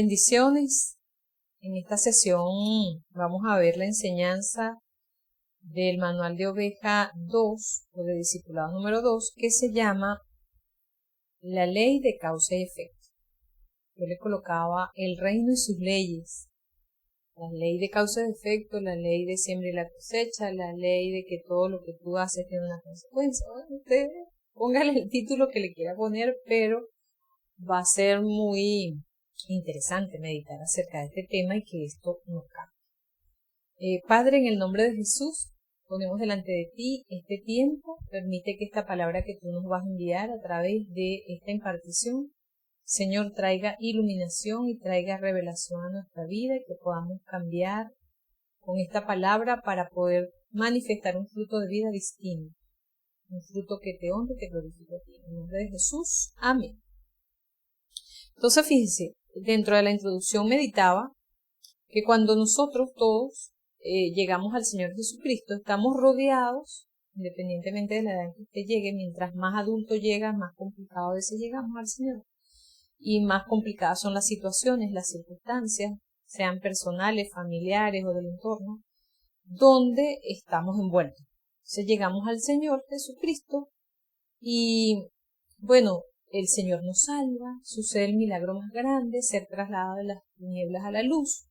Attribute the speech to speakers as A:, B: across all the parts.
A: Bendiciones. En esta sesión vamos a ver la enseñanza del Manual de Oveja 2 o de Discipulado número 2, que se llama La Ley de Causa y Efecto. Yo le colocaba el reino y sus leyes. La ley de causa y efecto, la ley de siembra y la cosecha, la ley de que todo lo que tú haces tiene una consecuencia. Bueno, usted póngale el título que le quiera poner, pero va a ser muy interesante meditar acerca de este tema y que esto nos cambie. Padre, en el nombre de Jesús, ponemos delante de ti este tiempo. Permite que esta palabra que tú nos vas a enviar a través de esta impartición, Señor, traiga iluminación y traiga revelación a nuestra vida y que podamos cambiar con esta palabra para poder manifestar un fruto de vida distinto, un fruto que te honre y te glorifique a ti. En el nombre de Jesús, amén. Entonces, fíjense, dentro de la introducción meditaba que cuando nosotros todos llegamos al Señor Jesucristo, estamos rodeados, independientemente de la edad en que usted llegue, mientras más adulto llega, más complicado es llegamos al Señor. Y más complicadas son las situaciones, las circunstancias, sean personales, familiares o del entorno, donde estamos envueltos. Entonces llegamos al Señor Jesucristo y, bueno, el Señor nos salva, sucede el milagro más grande, ser trasladado de las tinieblas a la luz.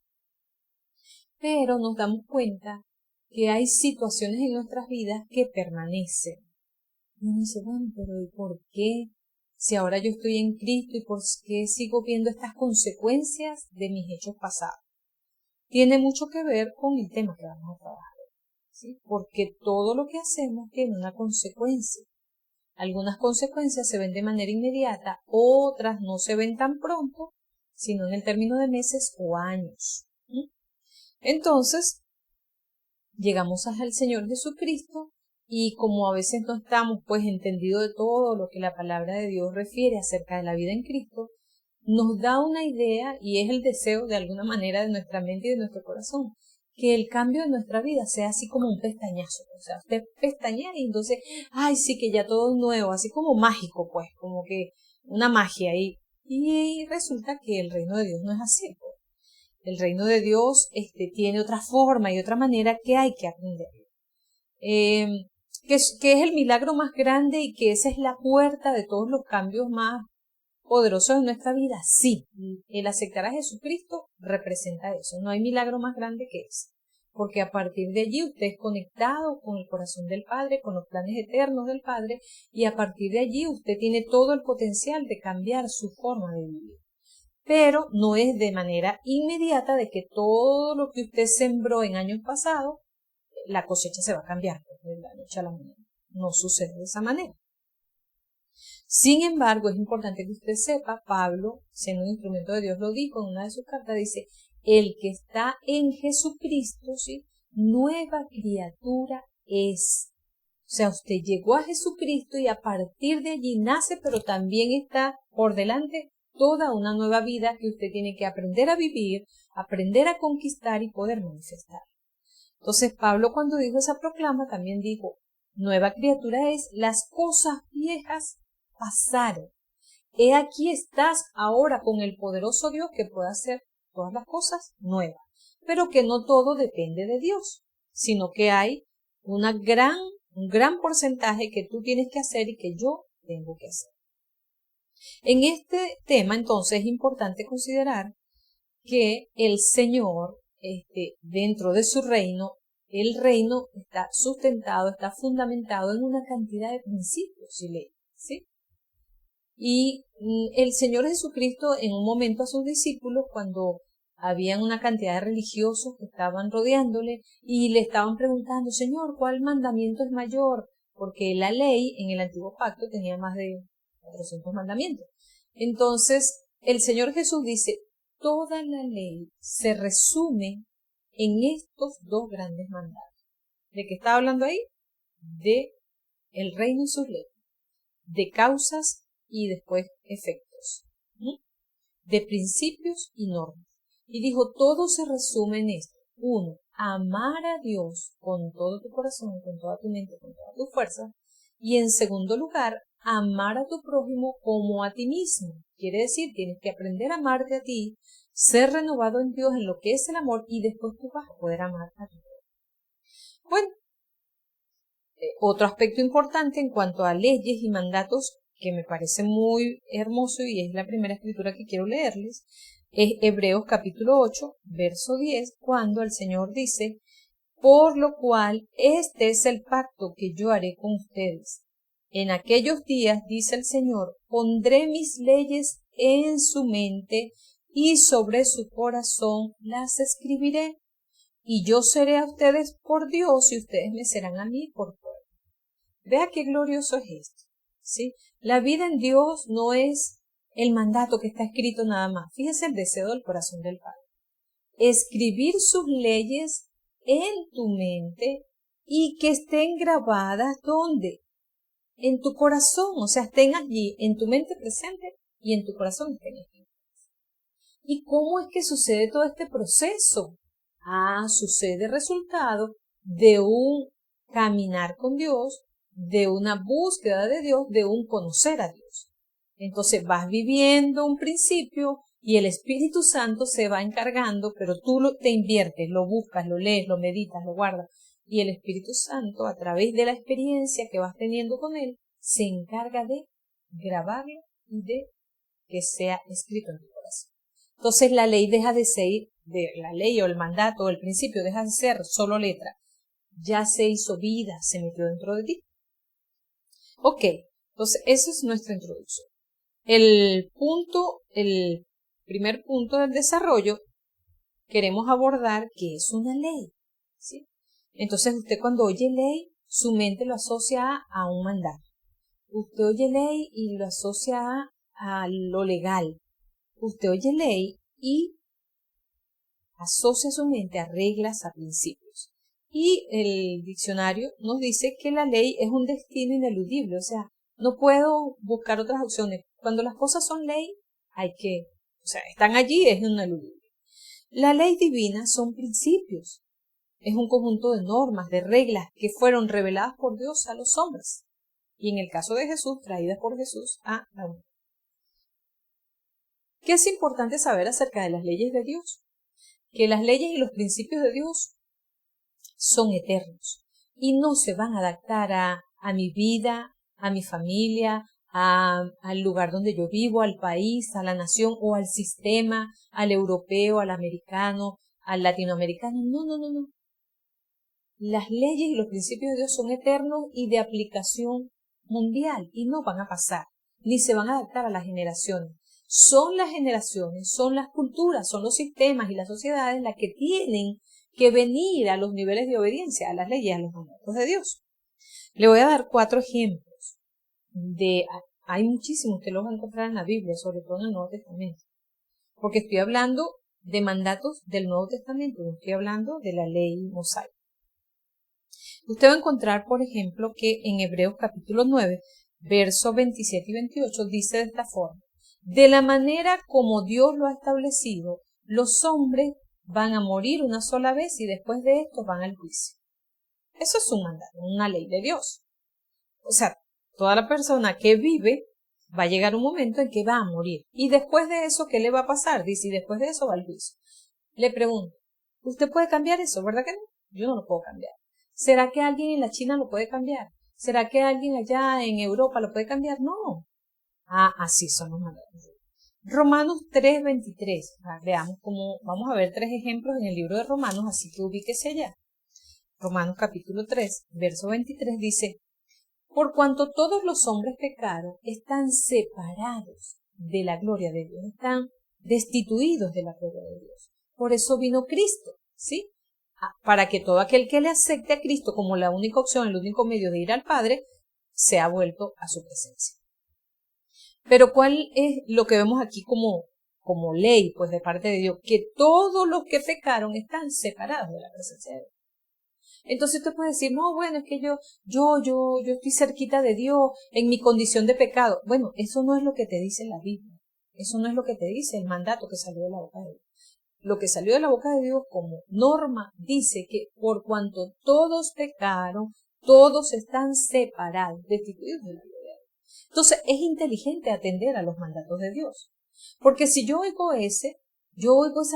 A: Pero nos damos cuenta que hay situaciones en nuestras vidas que permanecen. Y uno dice, bueno, pero ¿y por qué? Si ahora yo estoy en Cristo, ¿y por qué sigo viendo estas consecuencias de mis hechos pasados? Tiene mucho que ver con el tema que vamos a trabajar, ¿sí? Porque todo lo que hacemos tiene una consecuencia. Algunas consecuencias se ven de manera inmediata, otras no se ven tan pronto, sino en el término de meses o años. Entonces, llegamos al Señor Jesucristo. Y como a veces no estamos pues entendidos de todo lo que la palabra de Dios refiere acerca de la vida en Cristo, nos da una idea y es el deseo de alguna manera de nuestra mente y de nuestro corazón, que el cambio de nuestra vida sea así como un pestañazo. O sea, usted pestañea y entonces, ay sí que ya todo es nuevo, así como mágico pues, como que una magia ahí. Y resulta que el reino de Dios no es así. Pues. El reino de Dios tiene otra forma y otra manera que hay que aprender. Que es el milagro más grande y que esa es la puerta de todos los cambios más poderosos en nuestra vida. Sí, el aceptar a Jesucristo representa eso. No hay milagro más grande que ese. Porque a partir de allí usted es conectado con el corazón del Padre, con los planes eternos del Padre, y a partir de allí usted tiene todo el potencial de cambiar su forma de vivir. Pero no es de manera inmediata de que todo lo que usted sembró en años pasados, la cosecha se va a cambiar de la noche a la mañana. No sucede de esa manera. Sin embargo, es importante que usted sepa, Pablo, siendo un instrumento de Dios, lo dijo en una de sus cartas, dice, el que está en Jesucristo, ¿sí? Nueva criatura es. O sea, usted llegó a Jesucristo y a partir de allí nace, pero también está por delante toda una nueva vida que usted tiene que aprender a vivir, aprender a conquistar y poder manifestar. Entonces Pablo cuando dijo esa proclama también dijo, nueva criatura es, las cosas viejas pasaron. He aquí estás ahora con el poderoso Dios que puede hacer todas las cosas nuevas. Pero que no todo depende de Dios, sino que hay un gran porcentaje que tú tienes que hacer y que yo tengo que hacer. En este tema entonces es importante considerar que el Señor dentro de su reino, el reino está sustentado, está fundamentado en una cantidad de principios y leyes, ¿sí? Y el Señor Jesucristo en un momento a sus discípulos, cuando habían una cantidad de religiosos que estaban rodeándole y le estaban preguntando, Señor, ¿cuál mandamiento es mayor? Porque la ley en el antiguo pacto tenía más de 400 mandamientos. Entonces, el Señor Jesús dice, toda la ley se resume en estos dos grandes mandatos. ¿De qué está hablando ahí? De el reino y sus leyes, de causas y después efectos, de principios y normas. Y dijo, todo se resume en esto. 1. Amar a Dios con todo tu corazón, con toda tu mente, con toda tu fuerza. Y en segundo lugar, amar a tu prójimo como a ti mismo. Quiere decir, tienes que aprender a amarte a ti, ser renovado en Dios en lo que es el amor y después tú vas a poder amar a tu prójimo. Bueno, otro aspecto importante en cuanto a leyes y mandatos que me parece muy hermoso y es la primera escritura que quiero leerles, es Hebreos capítulo 8, verso 10, cuando el Señor dice, por lo cual este es el pacto que yo haré con ustedes. En aquellos días, dice el Señor, pondré mis leyes en su mente y sobre su corazón las escribiré. Y yo seré a ustedes por Dios y ustedes me serán a mí por pueblo. Vea qué glorioso es esto, ¿sí? La vida en Dios no es el mandato que está escrito nada más. Fíjese el deseo del corazón del Padre. Escribir sus leyes en tu mente y que estén grabadas ¿dónde? En tu corazón, o sea, estén allí, en tu mente presente y en tu corazón estén allí. ¿Y cómo es que sucede todo este proceso? Sucede resultado de un caminar con Dios, de una búsqueda de Dios, de un conocer a Dios. Entonces vas viviendo un principio y el Espíritu Santo se va encargando, pero tú te inviertes, lo buscas, lo lees, lo meditas, lo guardas. Y el Espíritu Santo, a través de la experiencia que vas teniendo con Él, se encarga de grabarlo y de que sea escrito en tu corazón. Entonces la ley deja de ser, la ley o el mandato o el principio deja de ser solo letra. Ya se hizo vida, se metió dentro de ti. Ok, entonces esa es nuestra introducción. El primer punto del desarrollo, queremos abordar qué es una ley, ¿sí? Entonces usted cuando oye ley, su mente lo asocia a un mandato. Usted oye ley y lo asocia a lo legal. Usted oye ley y asocia su mente a reglas, a principios. Y el diccionario nos dice que la ley es un destino ineludible, o sea, no puedo buscar otras opciones. Cuando las cosas son ley, están allí, es ineludible. La ley divina son principios, es un conjunto de normas, de reglas que fueron reveladas por Dios a los hombres. Y en el caso de Jesús, traídas por Jesús a la humanidad. ¿Qué es importante saber acerca de las leyes de Dios? Que las leyes y los principios de Dios son eternos y no se van a adaptar a mi vida, a mi familia, al lugar donde yo vivo, al país, a la nación o al sistema, al europeo, al americano, al latinoamericano. No. Las leyes y los principios de Dios son eternos y de aplicación mundial y no van a pasar, ni se van a adaptar a las generaciones. Son las generaciones, son las culturas, son los sistemas y las sociedades las que tienen que venir a los niveles de obediencia, a las leyes, a los mandatos de Dios. Le voy a dar 4 ejemplos. Hay muchísimos que los van a encontrar en la Biblia, sobre todo en el Nuevo Testamento. Porque estoy hablando de mandatos del Nuevo Testamento, no estoy hablando de la ley mosaica. Usted va a encontrar, por ejemplo, que en Hebreos capítulo 9, versos 27 y 28 dice de esta forma: de la manera como Dios lo ha establecido, los hombres van a morir una sola vez y después de esto van al juicio. Eso es un mandato, una ley de Dios. O sea, toda la persona que vive va a llegar un momento en que va a morir. Y después de eso, ¿qué le va a pasar? Dice, y después de eso va al juicio. Le pregunto, ¿usted puede cambiar eso? ¿Verdad que no? Yo no lo puedo cambiar. ¿Será que alguien en la China lo puede cambiar? ¿Será que alguien allá en Europa lo puede cambiar? No. Así son los mandatos. Romanos 3:23. Veamos cómo, vamos a ver 3 ejemplos en el libro de Romanos, así que ubíquese allá. Romanos capítulo 3, verso 23 dice: por cuanto todos los hombres pecaron, están separados de la gloria de Dios, están destituidos de la gloria de Dios. Por eso vino Cristo, ¿sí? Para que todo aquel que le acepte a Cristo como la única opción, el único medio de ir al Padre, sea vuelto a su presencia. Pero ¿cuál es lo que vemos aquí como ley, pues de parte de Dios? Que todos los que pecaron están separados de la presencia de Dios. Entonces usted puede decir, no, bueno, es que yo estoy cerquita de Dios en mi condición de pecado. Bueno, eso no es lo que te dice la Biblia. Eso no es lo que te dice el mandato que salió de la boca de Dios. Lo que salió de la boca de Dios como norma dice que por cuanto todos pecaron, todos están separados, destituidos de la gloria de Dios. Entonces es inteligente atender a los mandatos de Dios. Porque si yo oigo esa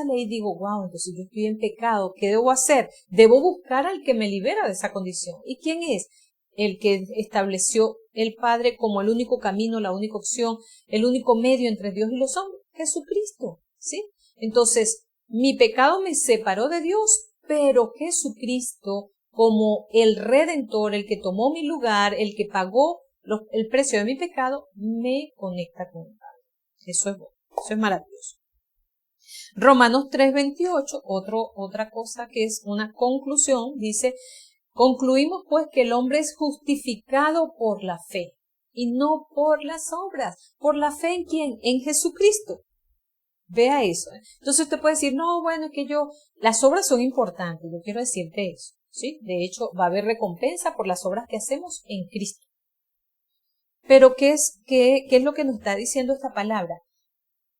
A: ley y digo, wow, entonces yo estoy en pecado, ¿qué debo hacer? Debo buscar al que me libera de esa condición. ¿Y quién es? El que estableció el Padre como el único camino, la única opción, el único medio entre Dios y los hombres, Jesucristo, ¿sí? Entonces, mi pecado me separó de Dios, pero Jesucristo, como el Redentor, el que tomó mi lugar, el que pagó el precio de mi pecado, me conecta con el Padre. Eso es bueno, eso es maravilloso. Romanos 3:28, otra cosa que es una conclusión, dice, concluimos pues que el hombre es justificado por la fe y no por las obras. ¿Por la fe en quién? En Jesucristo. Vea eso. Entonces usted puede decir, no, bueno, es que las obras son importantes, yo quiero decirte eso, ¿sí? De hecho, va a haber recompensa por las obras que hacemos en Cristo. Pero qué es lo que nos está diciendo esta palabra?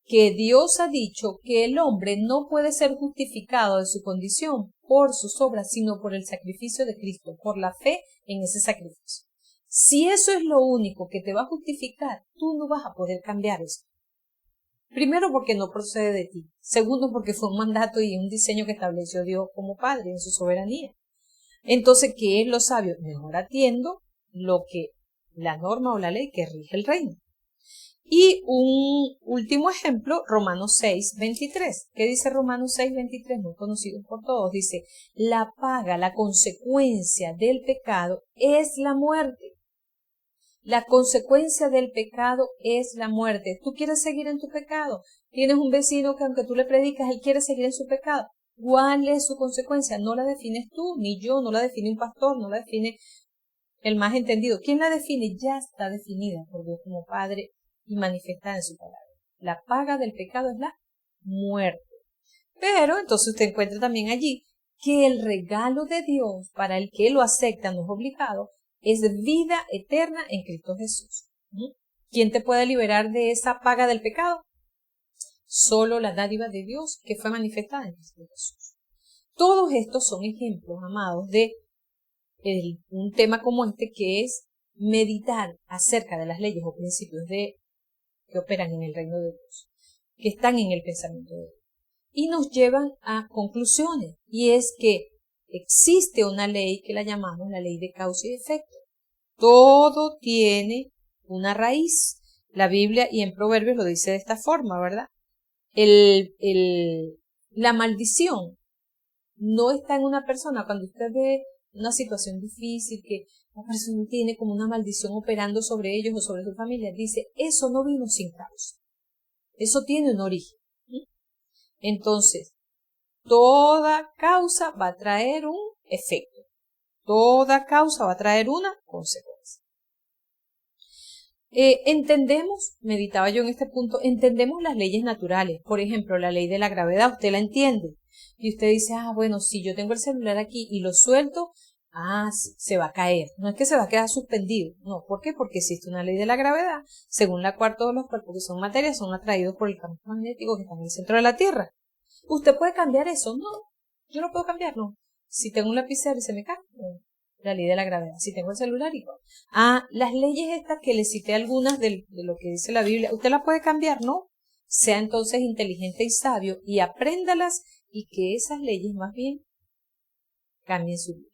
A: Que Dios ha dicho que el hombre no puede ser justificado de su condición por sus obras, sino por el sacrificio de Cristo, por la fe en ese sacrificio. Si eso es lo único que te va a justificar, tú no vas a poder cambiar eso. Primero, porque no procede de ti. Segundo, porque fue un mandato y un diseño que estableció Dios como Padre en su soberanía. Entonces, ¿qué es lo sabio? Mejor atiendo lo que la norma o la ley que rige el reino. Y un último ejemplo, Romanos 6:23. ¿Qué dice Romanos 6:23? Muy conocido por todos. Dice, la paga, la consecuencia del pecado es la muerte. La consecuencia del pecado es la muerte. ¿Tú quieres seguir en tu pecado? Tienes un vecino que aunque tú le predicas, él quiere seguir en su pecado. ¿Cuál es su consecuencia? No la defines tú, ni yo, no la define un pastor, no la define el más entendido. ¿Quién la define? Ya está definida por Dios como Padre y manifestada en su palabra. La paga del pecado es la muerte. Pero entonces usted encuentra también allí que el regalo de Dios para el que lo acepta, no es obligado, es vida eterna en Cristo Jesús. ¿Quién te puede liberar de esa paga del pecado? Solo la dádiva de Dios que fue manifestada en Cristo Jesús. Todos estos son ejemplos, amados, de un tema como este, que es meditar acerca de las leyes o principios que operan en el reino de Dios, que están en el pensamiento de Dios, y nos llevan a conclusiones, y es que existe una ley que la llamamos la ley de causa y efecto. Todo tiene una raíz. La Biblia y en Proverbios lo dice de esta forma, ¿verdad? La maldición no está en una persona. Cuando usted ve una situación difícil, que la persona tiene como una maldición operando sobre ellos o sobre su familia, dice, eso no vino sin causa. Eso tiene un origen. Entonces, toda causa va a traer un efecto. Toda causa va a traer una consecuencia. Meditaba yo en este punto, entendemos las leyes naturales. Por ejemplo, la ley de la gravedad, usted la entiende. Y usted dice, bueno, si yo tengo el celular aquí y lo suelto, se va a caer. No es que se va a quedar suspendido. No, ¿por qué? Porque existe una ley de la gravedad, según la cual todos los cuerpos que son materia son atraídos por el campo magnético que está en el centro de la Tierra. ¿Usted puede cambiar eso? No, yo no puedo cambiarlo. Si tengo un lapicero y se me cae, la ley de la gravedad. Si tengo el celular, igual. Las leyes estas que le cité algunas de lo que dice la Biblia, ¿usted las puede cambiar? No. Sea entonces inteligente y sabio y apréndalas, y que esas leyes más bien cambien su vida.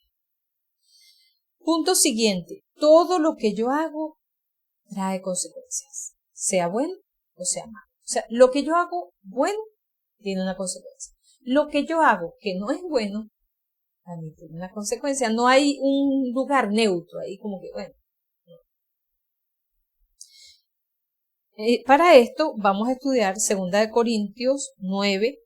A: Punto siguiente. Todo lo que yo hago trae consecuencias, sea bueno o sea malo. O sea, lo que yo hago bueno tiene una consecuencia. Lo que yo hago que no es bueno también tiene una consecuencia. No hay un lugar neutro ahí como que, bueno. Para esto vamos a estudiar 2 Corintios 9,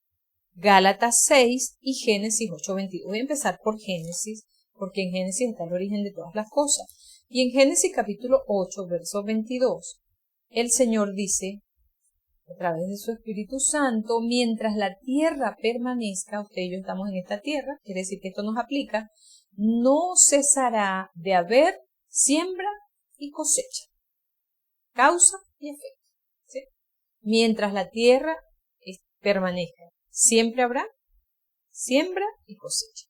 A: Gálatas 6 y Génesis 8:22. Voy a empezar por Génesis, porque en Génesis está el origen de todas las cosas. Y en Génesis capítulo 8, verso 22, el Señor dice, a través de su Espíritu Santo, mientras la tierra permanezca, usted y yo estamos en esta tierra, quiere decir que esto nos aplica, no cesará de haber siembra y cosecha, causa y efecto. ¿Sí? Mientras la tierra permanezca, siempre habrá siembra y cosecha.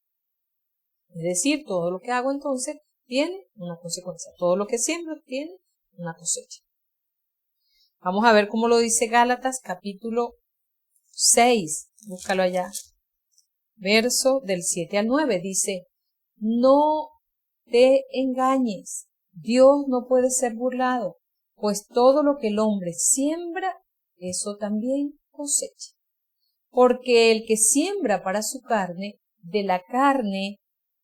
A: Es decir, todo lo que hago entonces tiene una consecuencia. Todo lo que siembro tiene una cosecha. Vamos a ver cómo lo dice Gálatas capítulo 6, búscalo allá, verso del 7 al 9, dice: no te engañes, Dios no puede ser burlado, pues todo lo que el hombre siembra, eso también cosecha. Porque el que siembra para su carne, de la carne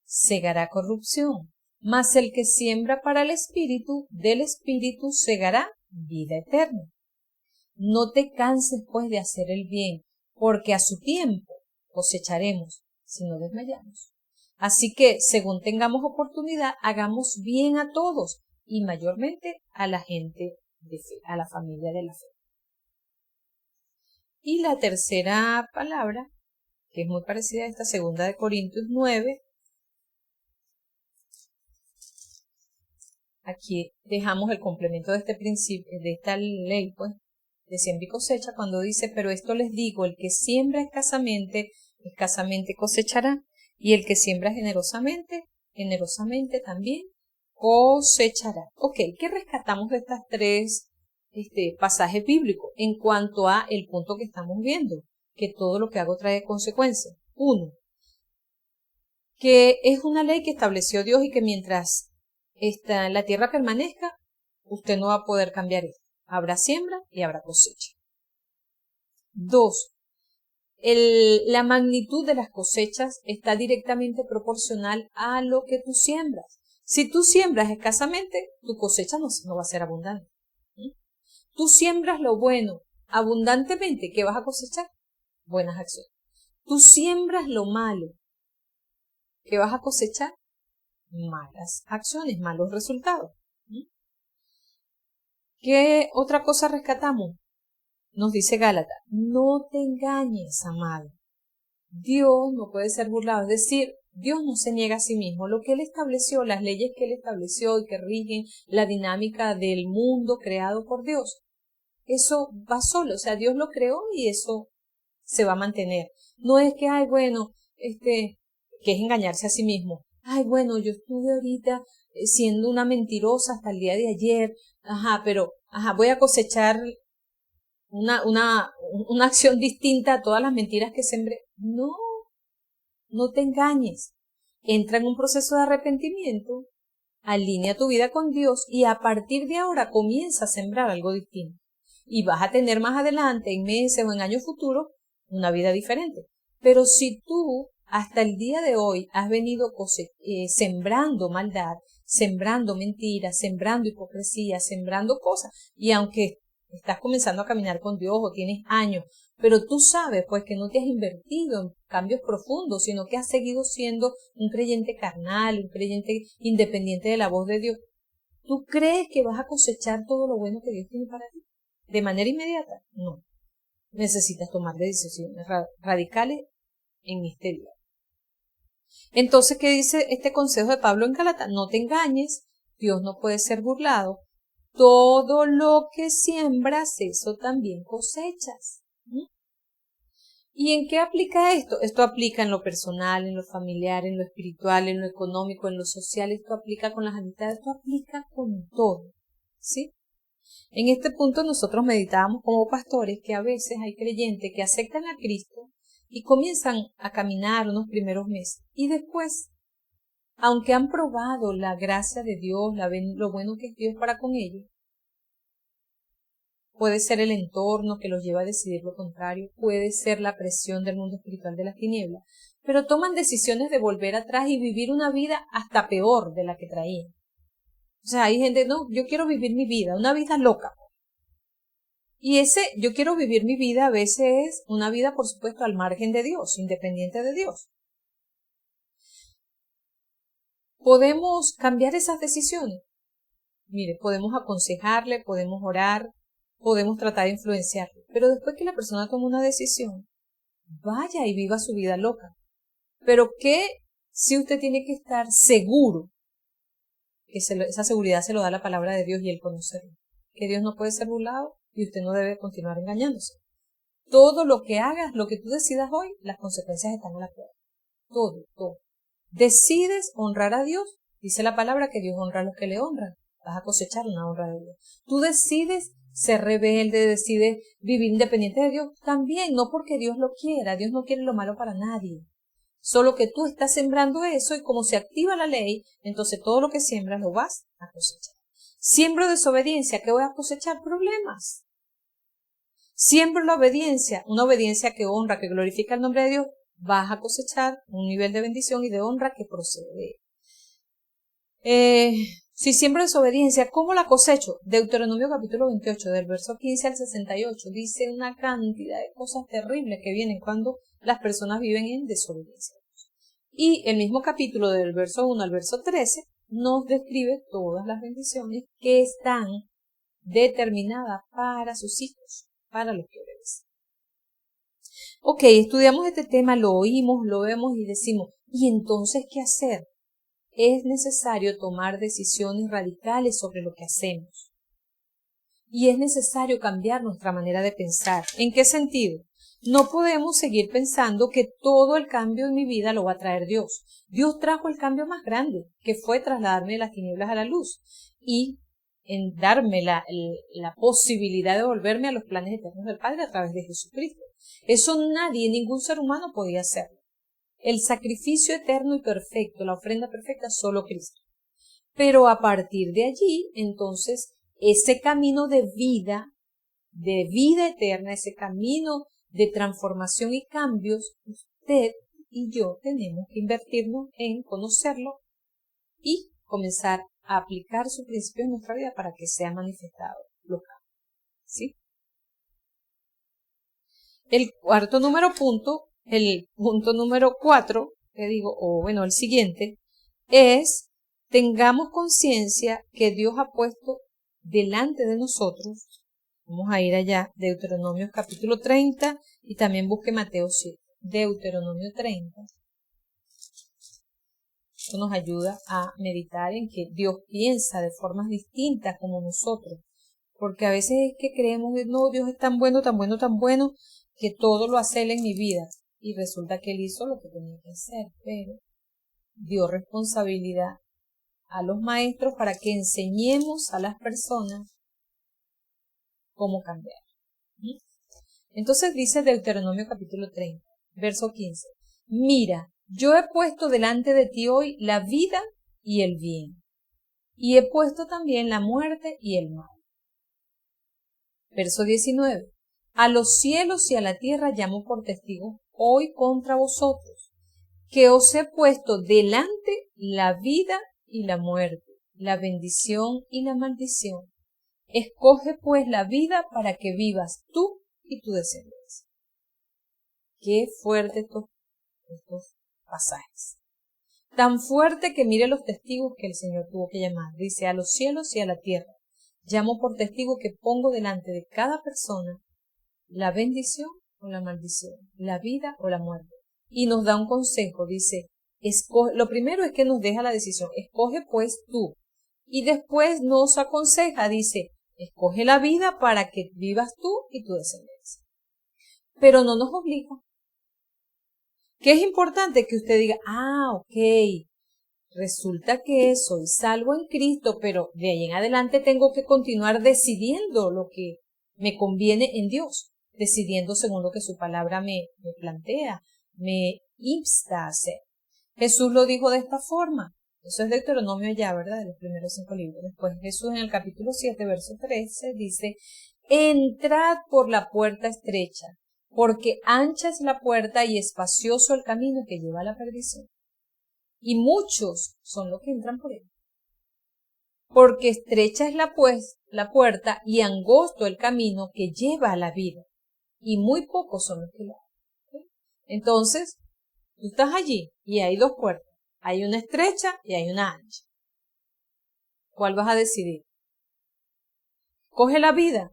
A: segará corrupción, mas el que siembra para el espíritu, del espíritu segará vida eterna. No te canses pues de hacer el bien, porque a su tiempo cosecharemos si no desmayamos. Así que, según tengamos oportunidad, hagamos bien a todos y mayormente a la gente de fe, a la familia de la fe. Y la tercera palabra, que es muy parecida a esta, 2 de Corintios 9, aquí dejamos el complemento de este principio, de esta ley, pues, de siembra y cosecha, cuando dice: pero esto les digo, el que siembra escasamente, escasamente cosechará, y el que siembra generosamente, generosamente también cosechará. Ok, ¿qué rescatamos de estas tres pasajes bíblicos en cuanto a el punto que estamos viendo? Que todo lo que hago trae consecuencias. 1, que es una ley que estableció Dios y que mientras la tierra permanezca, usted no va a poder cambiar esto. Habrá siembra y habrá cosecha. 2, la magnitud de las cosechas está directamente proporcional a lo que tú siembras. Si tú siembras escasamente, tu cosecha no va a ser abundante. Tú siembras lo bueno abundantemente, ¿qué vas a cosechar? Buenas acciones. Tú siembras lo malo, ¿qué vas a cosechar? Malas acciones, malos resultados. ¿Qué otra cosa rescatamos? Nos dice Gálatas: no te engañes, amado. Dios no puede ser burlado, es decir, Dios no se niega a sí mismo. Lo que Él estableció, las leyes que Él estableció y que rigen la dinámica del mundo creado por Dios, eso va solo, o sea, Dios lo creó y eso se va a mantener. No es que, ay, bueno, que es engañarse a sí mismo. Ay, bueno, yo estuve ahorita siendo una mentirosa hasta el día de ayer, pero voy a cosechar una acción distinta a todas las mentiras que sembré. No te engañes. Entra en un proceso de arrepentimiento, alinea tu vida con Dios y a partir de ahora comienza a sembrar algo distinto. Y vas a tener más adelante, en meses o en años futuros, una vida diferente. Pero si tú hasta el día de hoy has venido sembrando maldad, sembrando mentiras, sembrando hipocresía, sembrando cosas, y aunque estás comenzando a caminar con Dios o tienes años, pero tú sabes pues que no te has invertido en cambios profundos, sino que has seguido siendo un creyente carnal, un creyente independiente de la voz de Dios. ¿Tú crees que vas a cosechar todo lo bueno que Dios tiene para ti de manera inmediata? No. Necesitas tomar decisiones radicales en este día. Entonces, ¿qué dice este consejo de Pablo en Gálatas? No te engañes, Dios no puede ser burlado. Todo lo que siembras, eso también cosechas. ¿Y en qué aplica esto? Esto aplica en lo personal, en lo familiar, en lo espiritual, en lo económico, en lo social. Esto aplica con las amistades, esto aplica con todo, ¿sí? En este punto nosotros meditábamos como pastores que a veces hay creyentes que aceptan a Cristo y comienzan a caminar unos primeros meses y después, aunque han probado la gracia de Dios, lo bueno que es Dios para con ellos, puede ser el entorno que los lleva a decidir lo contrario, puede ser la presión del mundo espiritual de las tinieblas, pero toman decisiones de volver atrás y vivir una vida hasta peor de la que traían. O sea, hay gente, no, yo quiero vivir mi vida, una vida loca. Y yo quiero vivir mi vida a veces es una vida, por supuesto, al margen de Dios, independiente de Dios. ¿Podemos cambiar esas decisiones? Mire, podemos aconsejarle, podemos orar, podemos tratar de influenciarle. Pero después que la persona toma una decisión, vaya y viva su vida loca. Pero que si usted tiene que estar seguro, que esa seguridad se lo da la palabra de Dios y el conocerlo. Que Dios no puede ser burlado y usted no debe continuar engañándose. Todo lo que hagas, lo que tú decidas hoy, las consecuencias están a la prueba. Todo. Decides honrar a Dios, dice la palabra que Dios honra a los que le honran. vas a cosechar una honra de Dios. Tú decides ser rebelde, decides vivir independiente de Dios, también, no porque Dios lo quiera. Dios no quiere lo malo para nadie. Solo que tú estás sembrando eso y como se activa la ley, entonces todo lo que siembras lo vas a cosechar. Siembro desobediencia, ¿qué voy a cosechar? Problemas. Siembro la obediencia, una obediencia que honra, que glorifica el nombre de Dios, vas a cosechar un nivel de bendición y de honra que procede de él. Si siembro desobediencia, ¿cómo la cosecho? Deuteronomio capítulo 28, del verso 15 al 68, dice una cantidad de cosas terribles que vienen cuando las personas viven en desobediencia. Y el mismo capítulo del verso 1 al verso 13 nos describe todas las bendiciones que están determinadas para sus hijos, para los que obedecen. Ok, estudiamos este tema, lo oímos, lo vemos y decimos, ¿y entonces qué hacer? Es necesario tomar decisiones radicales sobre lo que hacemos. Y es necesario cambiar nuestra manera de pensar. ¿En qué sentido? No podemos seguir pensando que todo el cambio en mi vida lo va a traer Dios. Dios trajo el cambio más grande, que fue trasladarme de las tinieblas a la luz y en darme la posibilidad de volverme a los planes eternos del Padre a través de Jesucristo. Eso nadie, ningún ser humano podía hacerlo. El sacrificio eterno y perfecto, la ofrenda perfecta, solo Cristo. Pero a partir de allí, entonces, ese camino de vida eterna, ese camino de transformación y cambios, usted y yo tenemos que invertirnos en conocerlo y comenzar a aplicar su principio en nuestra vida para que sea manifestado los cambios. ¿Sí? El punto número 4, el siguiente, es tengamos conciencia que Dios ha puesto delante de nosotros. Vamos a ir allá, Deuteronomio capítulo 30 y también busque Mateo 7. Deuteronomio 30. Esto nos ayuda a meditar en que Dios piensa de formas distintas como nosotros. Porque a veces es que creemos que no, Dios es tan bueno, tan bueno, tan bueno, que todo lo hace Él en mi vida. Y resulta que Él hizo lo que tenía que hacer, pero dio responsabilidad a los maestros para que enseñemos a las personas cómo cambiar. Entonces dice Deuteronomio capítulo 30, verso 15. Mira, yo he puesto delante de ti hoy la vida y el bien, y he puesto también la muerte y el mal. Verso 19. A los cielos y a la tierra llamo por testigo hoy contra vosotros, que os he puesto delante la vida y la muerte, la bendición y la maldición. Escoge pues la vida para que vivas tú y tu descendencia. Qué fuerte estos pasajes. Tan fuerte que mire los testigos que el Señor tuvo que llamar. Dice, a los cielos y a la tierra. Llamo por testigo que pongo delante de cada persona la bendición o la maldición, la vida o la muerte. Y nos da un consejo, dice, lo primero es que nos deja la decisión, escoge pues tú. Y después nos aconseja, dice, escoge la vida para que vivas tú y tu descendencia. Pero no nos obliga. ¿Qué es importante? Que usted diga, ok, resulta que soy salvo en Cristo, pero de ahí en adelante tengo que continuar decidiendo lo que me conviene en Dios, decidiendo según lo que su palabra me plantea, me insta a hacer. Jesús lo dijo de esta forma. Eso es Deuteronomio ya, ¿verdad? De los primeros 5 libros. Después Jesús en el capítulo 7, verso 13 dice, entrad por la puerta estrecha, porque ancha es la puerta y espacioso el camino que lleva a la perdición. Y muchos son los que entran por él. Porque estrecha es la puerta y angosto el camino que lleva a la vida. Y muy pocos son los que la hacen. Entonces, tú estás allí y hay 2 puertas. Hay una estrecha y hay una ancha. ¿Cuál vas a decidir? Coge la vida.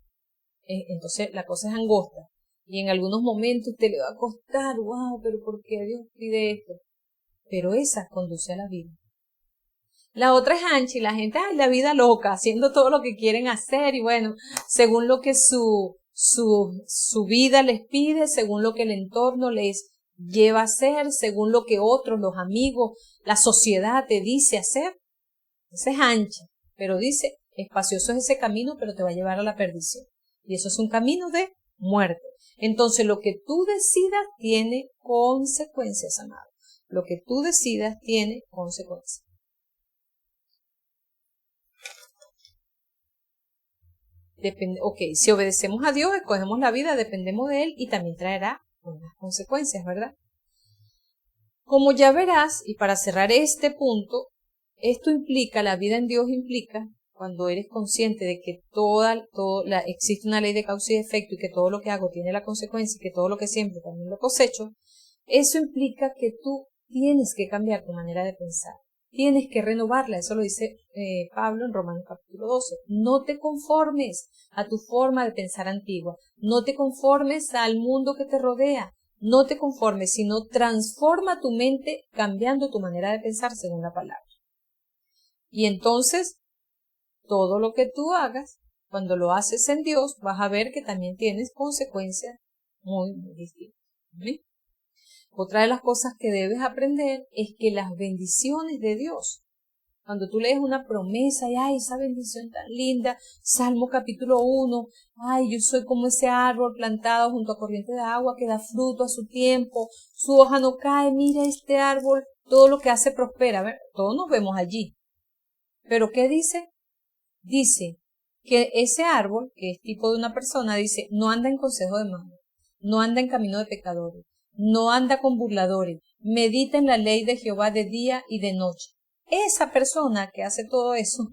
A: Entonces la cosa es angosta. Y en algunos momentos te le va a costar, wow, pero ¿por qué Dios pide esto? Pero esa conduce a la vida. La otra es ancha y la gente, la vida loca, haciendo todo lo que quieren hacer y bueno, según lo que su vida les pide, según lo que el entorno les lleva a hacer, según lo que otros, los amigos, la sociedad te dice hacer. Esa es ancha, pero dice, Espacioso es ese camino, pero te va a llevar a la perdición. Y eso es un camino de muerte. Entonces, lo que tú decidas tiene consecuencias, amado. Lo que tú decidas tiene consecuencias. Si obedecemos a Dios, escogemos la vida, dependemos de Él y también traerá unas consecuencias, ¿verdad? Como ya verás, y para cerrar este punto, esto implica, la vida en Dios implica, cuando eres consciente de que existe una ley de causa y efecto y que todo lo que hago tiene la consecuencia y que todo lo que siembro también lo cosecho, eso implica que tú tienes que cambiar tu manera de pensar. Tienes que renovarla, eso lo dice Pablo en Romanos capítulo 12. No te conformes a tu forma de pensar antigua, no te conformes al mundo que te rodea, no te conformes, sino transforma tu mente cambiando tu manera de pensar según la palabra. Y entonces, todo lo que tú hagas, cuando lo haces en Dios, vas a ver que también tienes consecuencias muy, muy distintas. ¿Sí? Otra de las cosas que debes aprender es que las bendiciones de Dios, cuando tú lees una promesa y ay, esa bendición tan linda, Salmo capítulo 1, ay, yo soy como ese árbol plantado junto a corriente de agua que da fruto a su tiempo, su hoja no cae, mira este árbol, todo lo que hace prospera. A ver, todos nos vemos allí. Pero ¿qué dice? Dice que ese árbol, que es tipo de una persona, dice, no anda en consejo de malos, no anda en camino de pecadores, no anda con burladores, medita en la ley de Jehová de día y de noche. Esa persona que hace todo eso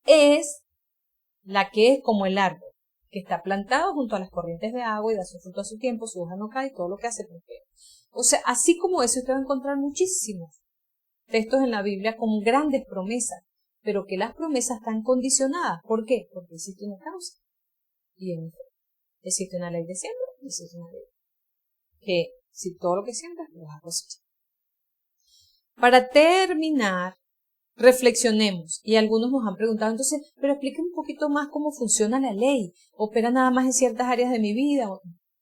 A: es la que es como el árbol, que está plantado junto a las corrientes de agua y da su fruto a su tiempo, su hoja no cae, todo lo que hace prospera. O sea, así como eso usted va a encontrar muchísimos textos en la Biblia con grandes promesas, pero que las promesas están condicionadas. ¿Por qué? Porque existe una causa y un efecto. Existe una ley de siembra y existe una ley que si todo lo que siembras lo vas a cosechar. Para terminar, reflexionemos. Y algunos nos han preguntado, entonces, pero explique un poquito más cómo funciona la ley. ¿Opera nada más en ciertas áreas de mi vida?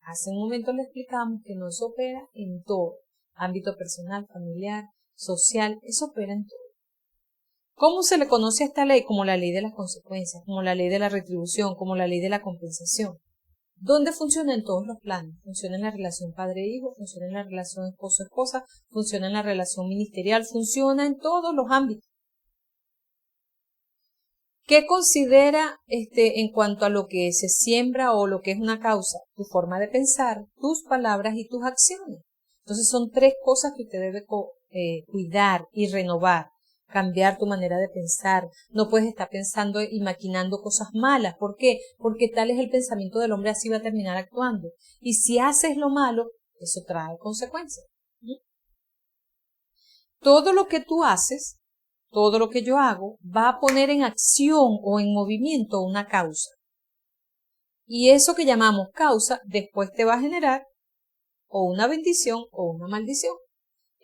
A: Hace un momento le explicamos que no se opera en todo. Ámbito personal, familiar, social, eso opera en todo. ¿Cómo se le conoce a esta ley? Como la ley de las consecuencias, como la ley de la retribución, como la ley de la compensación. ¿Dónde funciona? En todos los planos. Funciona en la relación padre-hijo, funciona en la relación esposo-esposa, funciona en la relación ministerial, funciona en todos los ámbitos. ¿Qué considera en cuanto a lo que se siembra o lo que es una causa? Tu forma de pensar, tus palabras y tus acciones. Entonces son tres cosas que usted debe cuidar y renovar. Cambiar tu manera de pensar. No puedes estar pensando y maquinando cosas malas. ¿Por qué? Porque tal es el pensamiento del hombre, así va a terminar actuando. Y si haces lo malo, eso trae consecuencias. Todo lo que tú haces, todo lo que yo hago, va a poner en acción o en movimiento una causa. Y eso que llamamos causa, después te va a generar o una bendición o una maldición.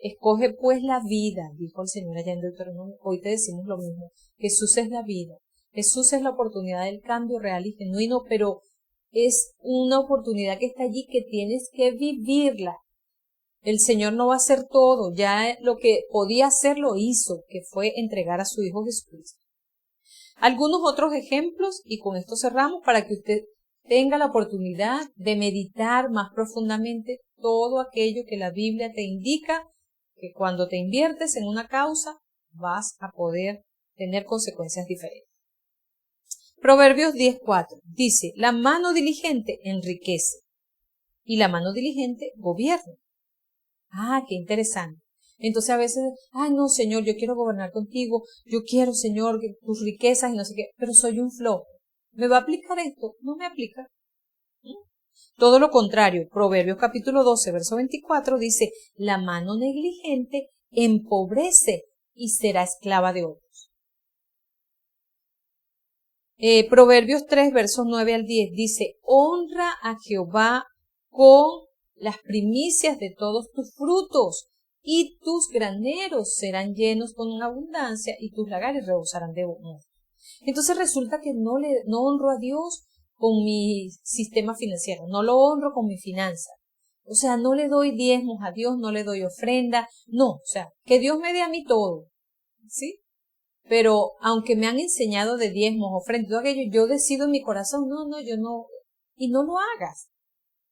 A: Escoge pues la vida, dijo el Señor allá en Deuteronomio. Hoy te decimos lo mismo. Jesús es la vida. Jesús es la oportunidad del cambio real y genuino, pero es una oportunidad que está allí que tienes que vivirla. El Señor no va a hacer todo. Ya lo que podía hacer lo hizo, que fue entregar a su Hijo Jesucristo. Algunos otros ejemplos, y con esto cerramos, para que usted tenga la oportunidad de meditar más profundamente todo aquello que la Biblia te indica que cuando te inviertes en una causa vas a poder tener consecuencias diferentes. Proverbios 10:4 dice, la mano diligente enriquece y la mano diligente gobierna. Ah, qué interesante. Entonces a veces, ay no Señor, yo quiero gobernar contigo, yo quiero Señor tus riquezas y no sé qué, pero soy un flojo. ¿Me va a aplicar esto? No me aplica. Todo lo contrario, Proverbios capítulo 12, verso 24 dice, la mano negligente empobrece y será esclava de otros. Proverbios 3, versos 9 al 10 dice, honra a Jehová con las primicias de todos tus frutos y tus graneros serán llenos con abundancia y tus lagares rebosarán de honor. Entonces resulta que no honro a Dios con mi sistema financiero, no lo honro con mi finanza. O sea, no le doy diezmos a Dios, no le doy ofrenda, no, o sea, que Dios me dé a mí todo, ¿sí? pero aunque me han enseñado de diezmos, ofrendas, todo aquello, yo decido en mi corazón, yo no, y no lo hagas.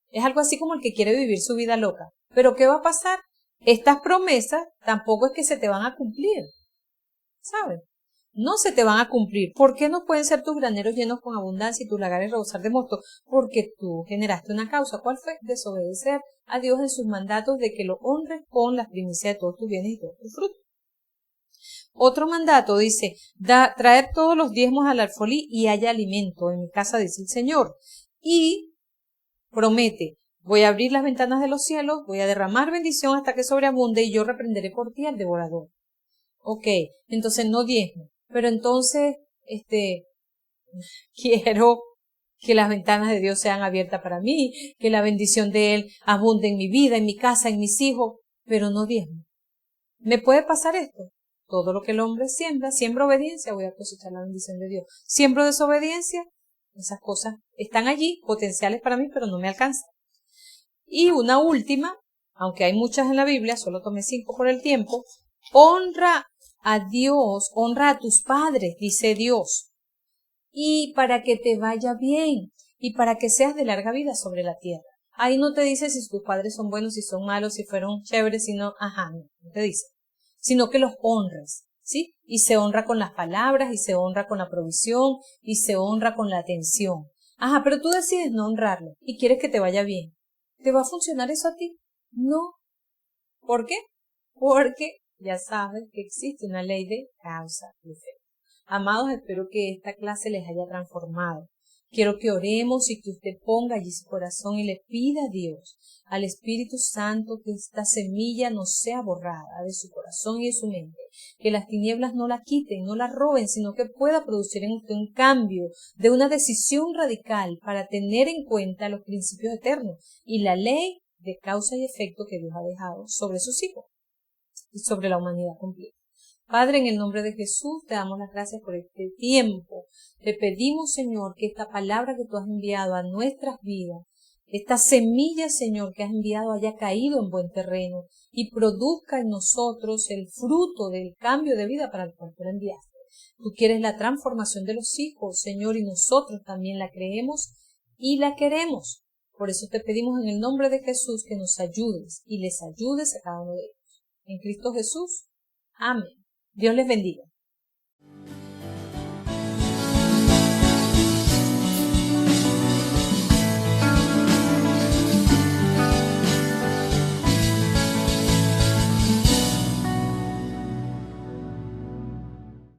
A: Es algo así como el que quiere vivir su vida loca. Pero ¿qué va a pasar? Estas promesas tampoco es que se te van a cumplir, ¿sabes? No se te van a cumplir. ¿Por qué no pueden ser tus graneros llenos con abundancia y tus lagares rebosar de mosto? Porque tú generaste una causa. ¿Cuál fue? Desobedecer a Dios en sus mandatos de que lo honres con las primicias de todos tus bienes y todos tus frutos. Otro mandato dice, traer todos los diezmos al alfolí y haya alimento en mi casa, dice el Señor. Y promete, voy a abrir las ventanas de los cielos, voy a derramar bendición hasta que sobreabunde y yo reprenderé por ti al devorador. Ok, entonces no diezmo, pero entonces, quiero que las ventanas de Dios sean abiertas para mí, que la bendición de Él abunde en mi vida, en mi casa, en mis hijos, pero no diezmo. ¿Me puede pasar esto? Todo lo que el hombre siembra obediencia, voy a cosechar la bendición de Dios. Siembro desobediencia, esas cosas están allí, potenciales para mí, pero no me alcanzan. Y una última, aunque hay muchas en la Biblia, solo tomé 5 por el tiempo, honra a Dios, honra a tus padres, dice Dios, y para que te vaya bien, y para que seas de larga vida sobre la tierra. Ahí no te dice si tus padres son buenos, si son malos, si fueron chéveres, no te dice, sino que los honres, ¿sí? Y se honra con las palabras, y se honra con la provisión, y se honra con la atención. Pero tú decides no honrarlo, y quieres que te vaya bien. ¿Te va a funcionar eso a ti? No. ¿Por qué? Porque ya sabes que existe una ley de causa y efecto. Amados, espero que esta clase les haya transformado. Quiero que oremos y que usted ponga allí su corazón y le pida a Dios, al Espíritu Santo, que esta semilla no sea borrada de su corazón y de su mente, que las tinieblas no la quiten, no la roben, sino que pueda producir en usted un cambio de una decisión radical para tener en cuenta los principios eternos y la ley de causa y efecto que Dios ha dejado sobre sus hijos y sobre la humanidad completa. Padre, en el nombre de Jesús, te damos las gracias por este tiempo. Te pedimos, Señor, que esta palabra que tú has enviado a nuestras vidas, esta semilla, Señor, que has enviado haya caído en buen terreno y produzca en nosotros el fruto del cambio de vida para el cual tú la enviaste. Tú quieres la transformación de los hijos, Señor, y nosotros también la creemos y la queremos. Por eso te pedimos en el nombre de Jesús que nos ayudes y les ayudes a cada uno de ellos. En Cristo Jesús. Amén. Dios les bendiga.